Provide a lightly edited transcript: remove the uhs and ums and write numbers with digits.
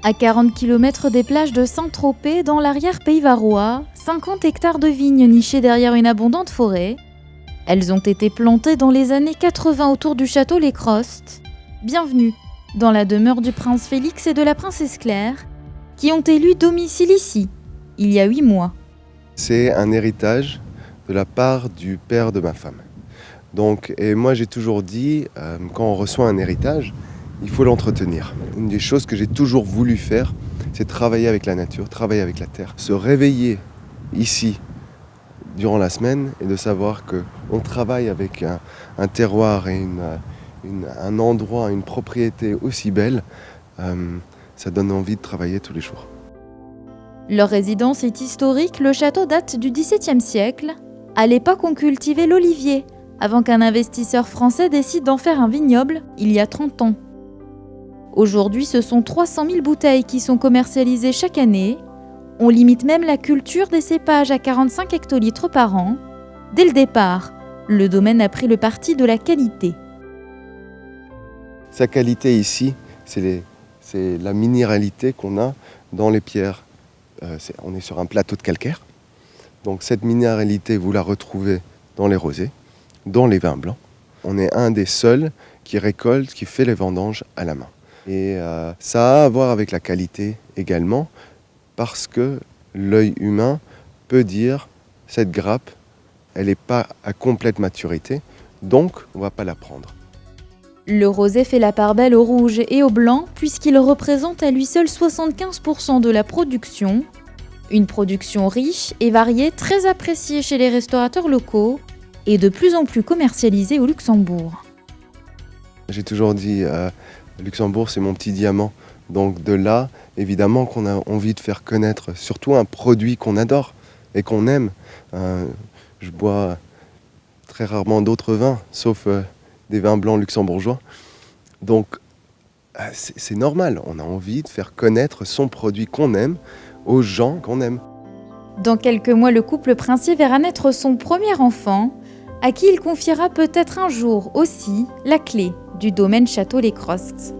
À 40 km des plages de Saint-Tropez, dans l'arrière-pays varois, 50 hectares de vignes nichés derrière une abondante forêt. Elles ont été plantées dans les années 80 autour du château Les Crostes. Bienvenue dans la demeure du prince Félix et de la princesse Claire, qui ont élu domicile ici, il y a 8 mois. C'est un héritage de la part du père de ma femme. Et moi j'ai toujours dit, quand on reçoit un héritage, il faut l'entretenir. Une des choses que j'ai toujours voulu faire, c'est travailler avec la nature, travailler avec la terre. Se réveiller ici durant la semaine et de savoir qu'on travaille avec un terroir et un endroit, une propriété aussi belle, ça donne envie de travailler tous les jours. Leur résidence est historique, le château date du XVIIe siècle. À l'époque, on cultivait l'olivier, avant qu'un investisseur français décide d'en faire un vignoble, il y a 30 ans. Aujourd'hui, ce sont 300 000 bouteilles qui sont commercialisées chaque année. On limite même la culture des cépages à 45 hectolitres par an. Dès le départ, le domaine a pris le parti de la qualité. Sa qualité ici, c'est la minéralité qu'on a dans les pierres. On est sur un plateau de calcaire. Donc cette minéralité, vous la retrouvez dans les rosés, dans les vins blancs. On est un des seuls qui récolte, qui fait les vendanges à la main. Et ça a à voir avec la qualité également, parce que l'œil humain peut dire cette grappe, elle n'est pas à complète maturité, donc on ne va pas la prendre. Le rosé fait la part belle au rouge et au blanc, puisqu'il représente à lui seul 75% de la production. Une production riche et variée, très appréciée chez les restaurateurs locaux et de plus en plus commercialisée au Luxembourg. J'ai toujours dit, Luxembourg c'est mon petit diamant. Donc de là, évidemment qu'on a envie de faire connaître surtout un produit qu'on adore et qu'on aime. Je bois très rarement d'autres vins, sauf des vins blancs luxembourgeois. Donc c'est normal, on a envie de faire connaître son produit qu'on aime aux gens qu'on aime. Dans quelques mois, le couple princier verra naître son premier enfant, à qui il confiera peut-être un jour aussi la clé du domaine Château Les Crostes.